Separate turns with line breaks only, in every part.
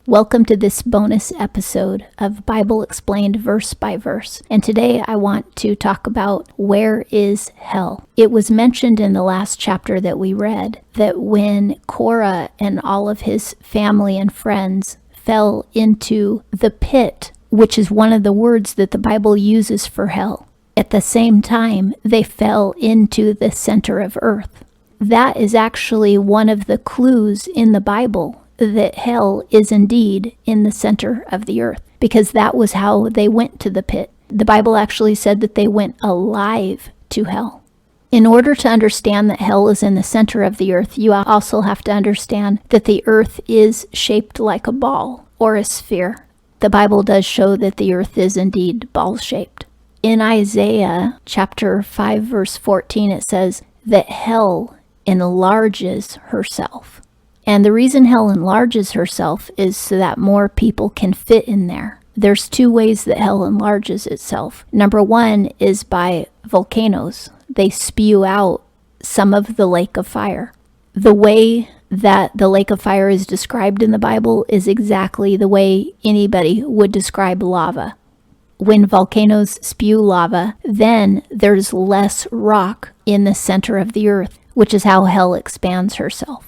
Welcome to this bonus episode of Bible Explained Verse by Verse. And today I want to talk about where is hell. It was mentioned in the last chapter that we read that when Korah and all of his family and friends fell into the pit, which is one of the words that the Bible uses for hell, at the same time they fell into the center of earth. That is actually one of the clues in the Bible that hell is indeed in the center of the earth, because that was how they went to the pit. The Bible actually said that they went alive to hell. In order to understand that hell is in the center of the earth, you also have to understand that the earth is shaped like a ball or a sphere. The Bible does show that the earth is indeed ball-shaped. In Isaiah chapter 5 verse 14, it says that hell enlarges herself. And the reason hell enlarges herself is so that more people can fit in there. There's two ways that hell enlarges itself. Number one is by volcanoes. They spew out some of the lake of fire. The way that the lake of fire is described in the Bible is exactly the way anybody would describe lava. When volcanoes spew lava, then there's less rock in the center of the earth, which is how hell expands herself.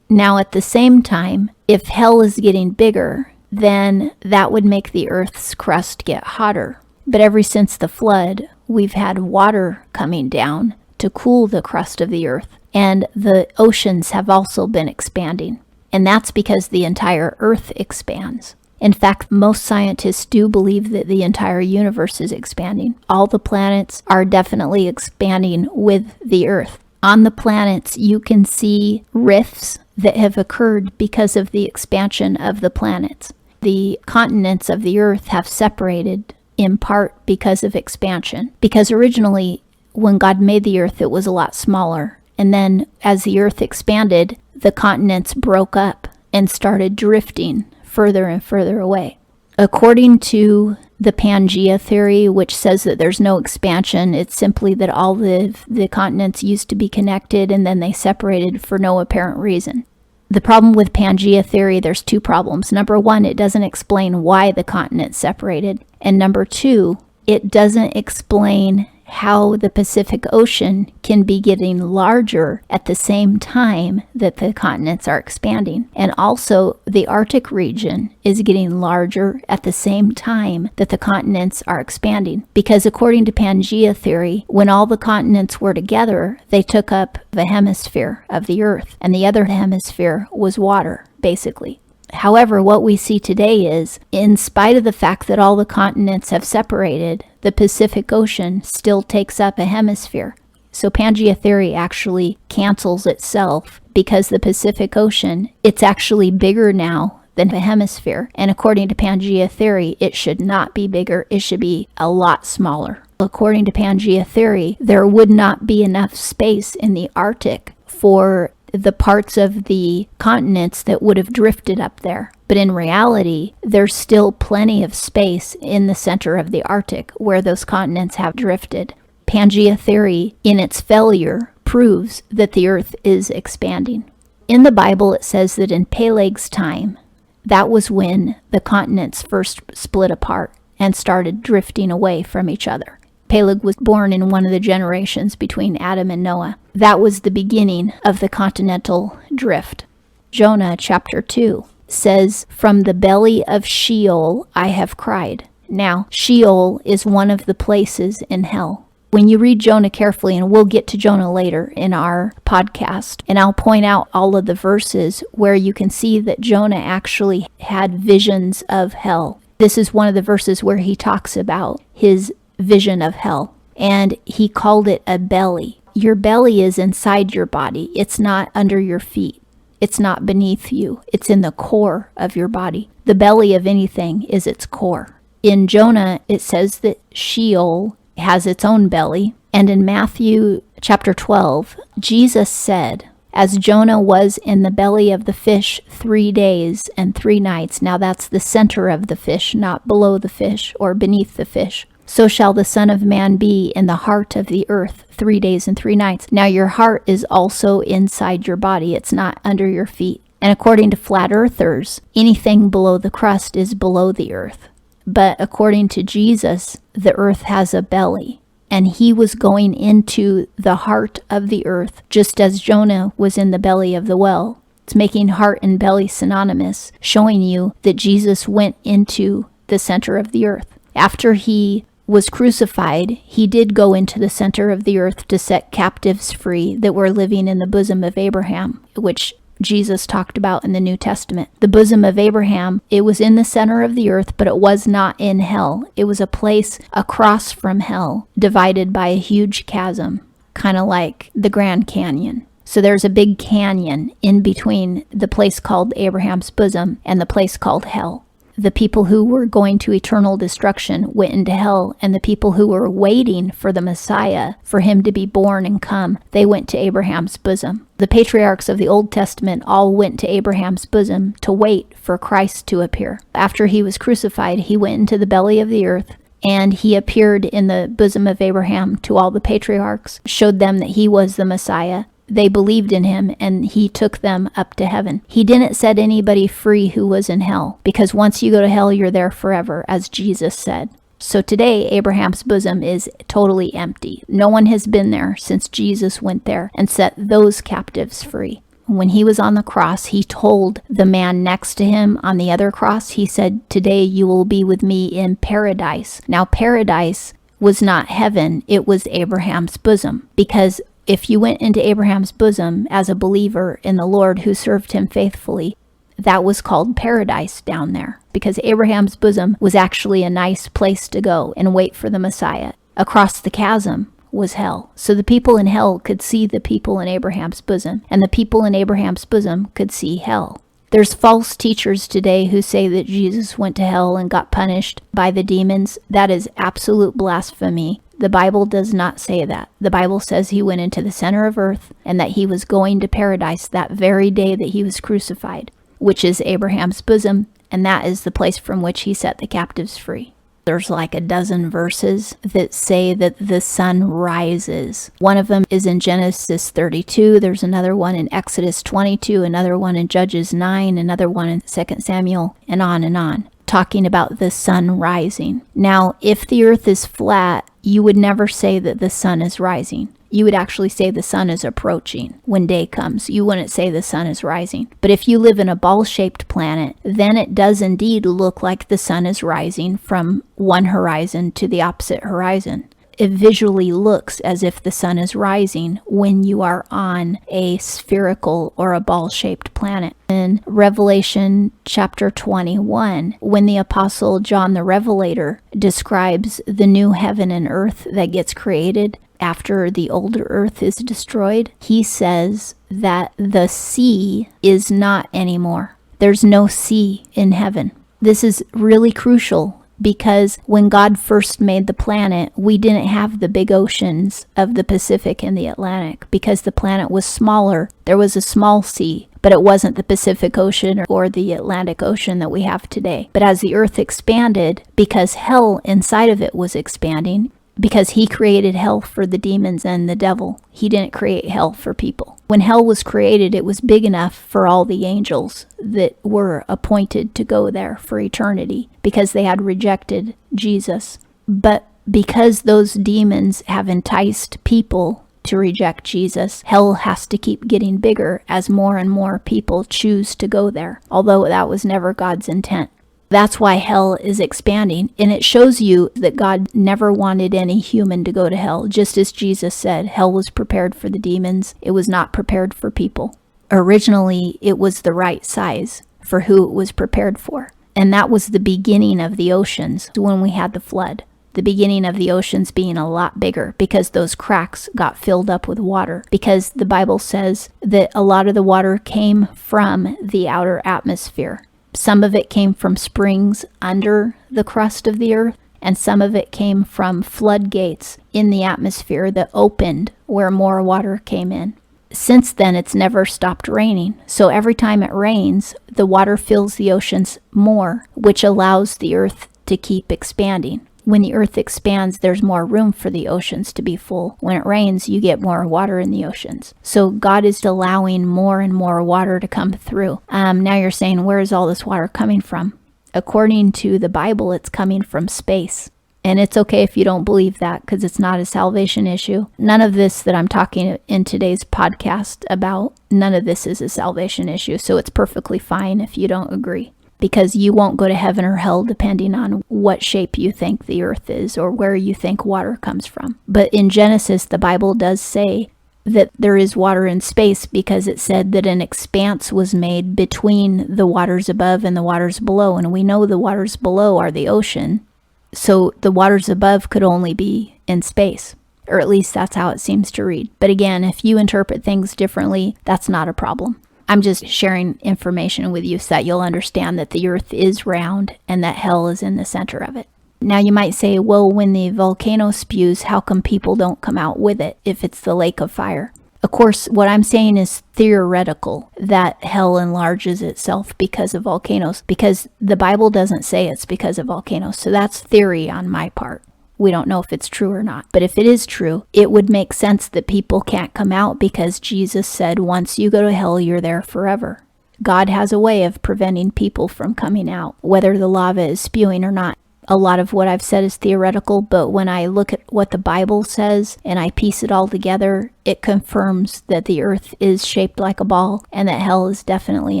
Now, at the same time, if hell is getting bigger, then that would make the earth's crust get hotter. But ever since the flood, we've had water coming down to cool the crust of the earth, and the oceans have also been expanding. And that's because the entire earth expands. In fact, most scientists do believe that the entire universe is expanding. All the planets are definitely expanding with the earth. On the planets, you can see rifts that have occurred because of the expansion of the planets. The continents of the earth have separated in part because of expansion. Because originally, when God made the earth, it was a lot smaller. And then as the earth expanded, the continents broke up and started drifting further and further away. According to the Pangea theory, which says that there's no expansion, it's simply that all the continents used to be connected and then they separated for no apparent reason. The problem with Pangea theory, there's two problems. Number one, it doesn't explain why the continents separated. And number two, it doesn't explain how the Pacific Ocean can be getting larger at the same time that the continents are expanding. And also, the Arctic region is getting larger at the same time that the continents are expanding. Because according to Pangea theory, when all the continents were together, they took up the hemisphere of the Earth, and the other hemisphere was water, basically. However, what we see today is, in spite of the fact that all the continents have separated, the Pacific Ocean still takes up a hemisphere. So Pangea theory actually cancels itself because the Pacific Ocean, it's actually bigger now than a hemisphere. And according to Pangea theory, it should not be bigger, it should be a lot smaller. According to Pangea theory, there would not be enough space in the Arctic for the parts of the continents that would have drifted up there. But in reality, there's still plenty of space in the center of the Arctic where those continents have drifted. Pangea theory, in its failure, proves that the earth is expanding. In the Bible, it says that in Peleg's time, that was when the continents first split apart and started drifting away from each other. Peleg was born in one of the generations between Adam and Noah. That was the beginning of the continental drift. Jonah chapter 2 says, "From the belly of Sheol I have cried." Now, Sheol is one of the places in hell. When you read Jonah carefully, and we'll get to Jonah later in our podcast, and I'll point out all of the verses where you can see that Jonah actually had visions of hell. This is one of the verses where he talks about his vision of hell, and he called it a belly. Your belly is inside your body. It's not under your feet. It's not beneath you. It's in the core of your body. The belly of anything is its core. In Jonah, it says that Sheol has its own belly. And in Matthew chapter 12, Jesus said, as Jonah was in the belly of the fish 3 days and 3 nights, now that's the center of the fish, not below the fish or beneath the fish, so shall the Son of Man be in the heart of the earth 3 days and 3 nights. Now your heart is also inside your body. It's not under your feet. And according to flat earthers, anything below the crust is below the earth. But according to Jesus, the earth has a belly. And he was going into the heart of the earth, just as Jonah was in the belly of the whale. It's making heart and belly synonymous, showing you that Jesus went into the center of the earth. After he was crucified, he did go into the center of the earth to set captives free that were living in the bosom of Abraham, which Jesus talked about in the New Testament. The bosom of Abraham, it was in the center of the earth, but it was not in hell. It was a place across from hell, divided by a huge chasm, kind of like the Grand Canyon. So there's a big canyon in between the place called Abraham's bosom and the place called hell. The people who were going to eternal destruction went into hell, and the people who were waiting for the Messiah, for him to be born and come, they went to Abraham's bosom. The patriarchs of the Old Testament all went to Abraham's bosom to wait for Christ to appear. After he was crucified, he went into the belly of the earth, and he appeared in the bosom of Abraham to all the patriarchs, showed them that he was the Messiah. They believed in him, and he took them up to heaven. He didn't set anybody free who was in hell, because once you go to hell, you're there forever, as Jesus said. So today, Abraham's bosom is totally empty. No one has been there since Jesus went there and set those captives free. When he was on the cross, he told the man next to him on the other cross, he said, "Today you will be with me in paradise." Now, paradise was not heaven, it was Abraham's bosom, because if you went into Abraham's bosom as a believer in the Lord who served him faithfully, that was called paradise down there, because Abraham's bosom was actually a nice place to go and wait for the Messiah. Across the chasm was hell. So the people in hell could see the people in Abraham's bosom, and the people in Abraham's bosom could see hell. There's false teachers today who say that Jesus went to hell and got punished by the demons. That is absolute blasphemy. The Bible does not say that. The Bible says he went into the center of earth and that he was going to paradise that very day that he was crucified, which is Abraham's bosom, and that is the place from which he set the captives free. There's like a dozen verses that say that the sun rises. One of them is in Genesis 32. There's another one in Exodus 22, another one in Judges 9, another one in 2 Samuel, and on, talking about the sun rising. Now, if the earth is flat, you would never say that the sun is rising. You would actually say the sun is approaching when day comes. You wouldn't say the sun is rising. But if you live in a ball-shaped planet, then it does indeed look like the sun is rising from one horizon to the opposite horizon. It visually looks as if the sun is rising when you are on a spherical or a ball-shaped planet. In Revelation chapter 21, when the Apostle John the Revelator describes the new heaven and earth that gets created after the older earth is destroyed, he says that the sea is not anymore. There's no sea in heaven. This is really crucial, because when God first made the planet, we didn't have the big oceans of the Pacific and the Atlantic, because the planet was smaller. There was a small sea, but it wasn't the Pacific Ocean or the Atlantic Ocean that we have today. But as the earth expanded, because hell inside of it was expanding, because he created hell for the demons and the devil, he didn't create hell for people. When hell was created, it was big enough for all the angels that were appointed to go there for eternity, because they had rejected Jesus. But because those demons have enticed people to reject Jesus, hell has to keep getting bigger as more and more people choose to go there, although that was never God's intent. That's why hell is expanding, and it shows you that God never wanted any human to go to hell. Just as Jesus said, hell was prepared for the demons. It was not prepared for people. Originally, it was the right size for who it was prepared for. And that was the beginning of the oceans when we had the flood. The beginning of the oceans being a lot bigger, because those cracks got filled up with water. Because the Bible says that a lot of the water came from the outer atmosphere. Some of it came from springs under the crust of the earth, and some of it came from floodgates in the atmosphere that opened where more water came in. Since then, it's never stopped raining. So every time it rains, the water fills the oceans more, which allows the earth to keep expanding. When the earth expands, there's more room for the oceans to be full. When it rains, you get more water in the oceans. So God is allowing more and more water to come through. Now you're saying, where is all this water coming from? According to the Bible, it's coming from space. And it's okay if you don't believe that, because it's not a salvation issue. None of this that I'm talking in today's podcast about, none of this is a salvation issue. So it's perfectly fine if you don't agree, because you won't go to heaven or hell depending on what shape you think the earth is or where you think water comes from. But in Genesis, the Bible does say that there is water in space, because it said that an expanse was made between the waters above and the waters below. And we know the waters below are the ocean. So the waters above could only be in space, or at least that's how it seems to read. But again, if you interpret things differently, that's not a problem. I'm just sharing information with you so that you'll understand that the earth is round and that hell is in the center of it. Now you might say, well, when the volcano spews, how come people don't come out with it if it's the lake of fire? Of course, what I'm saying is theoretical, that hell enlarges itself because of volcanoes, because the Bible doesn't say it's because of volcanoes. So that's theory on my part. We don't know if it's true or not. But if it is true, it would make sense that people can't come out, because Jesus said, once you go to hell, you're there forever. God has a way of preventing people from coming out, whether the lava is spewing or not. A lot of what I've said is theoretical, but when I look at what the Bible says and I piece it all together, it confirms that the earth is shaped like a ball and that hell is definitely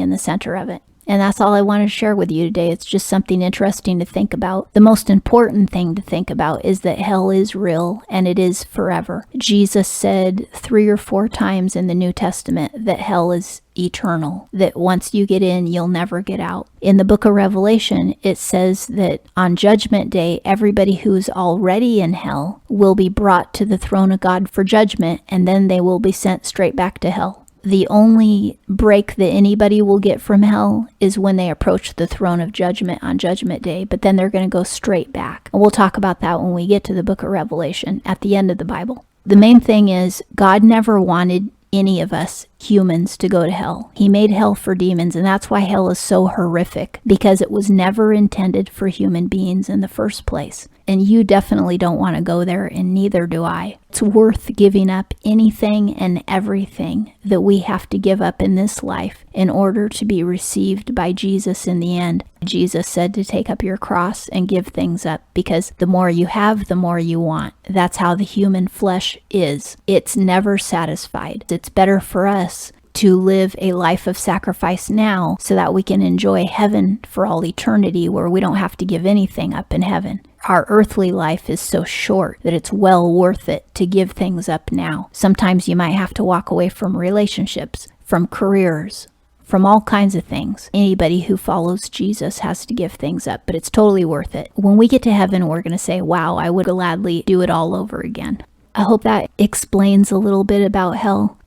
in the center of it. And that's all I want to share with you today. It's just something interesting to think about. The most important thing to think about is that hell is real and it is forever. Jesus said 3 or 4 times in the New Testament that hell is eternal, that once you get in, you'll never get out. In the book of Revelation, it says that on Judgment Day, everybody who's already in hell will be brought to the throne of God for judgment, and then they will be sent straight back to hell. The only break that anybody will get from hell is when they approach the throne of judgment on Judgment Day, but then they're going to go straight back. And we'll talk about that when we get to the book of Revelation at the end of the Bible. The main thing is God never wanted any of us humans to go to hell. He made hell for demons, and that's why hell is so horrific, because it was never intended for human beings in the first place. And you definitely don't want to go there, and neither do I. It's worth giving up anything and everything that we have to give up in this life in order to be received by Jesus in the end. Jesus said to take up your cross and give things up, because the more you have, the more you want. That's how the human flesh is. It's never satisfied. It's better for us to live a life of sacrifice now so that we can enjoy heaven for all eternity, where we don't have to give anything up in heaven. Our earthly life is so short that it's well worth it to give things up now. Sometimes you might have to walk away from relationships, from careers, from all kinds of things. Anybody who follows Jesus has to give things up, but it's totally worth it. When we get to heaven, we're going to say, wow, I would gladly do it all over again. I hope that explains a little bit about hell.